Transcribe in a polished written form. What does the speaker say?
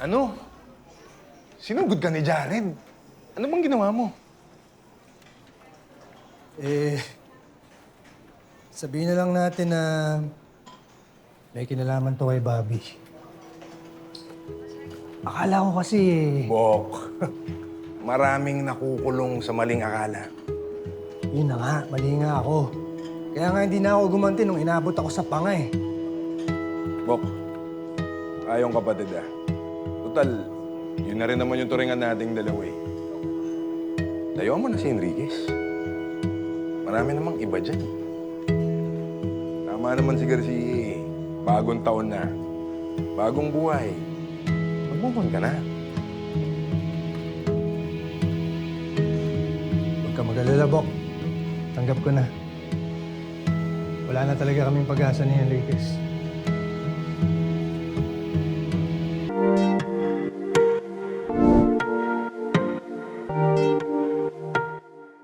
Ano? Sinugod ka ni Jared? Ano bang ginawa mo? Sabihin na lang natin na may kinalaman to kay Bobby. Akala ko kasi Bok, maraming nakukulong sa maling akala. yun na nga, mali nga ako. Kaya nga hindi na ako gumanti nung inabot ako sa panga eh. Bok, ayong kapatid Total, yun na rin naman yung turingan nating dalawa eh. Layuan mo na si Enriquez. Marami namang iba dyan. Tama naman si Garcia eh. Bagong taon na. Bagong buhay. Mag-move on ka na. Huwag ka mag-alala, Bok. Tanggap ko na. Wala na talaga kaming pag-asa ni Enriquez.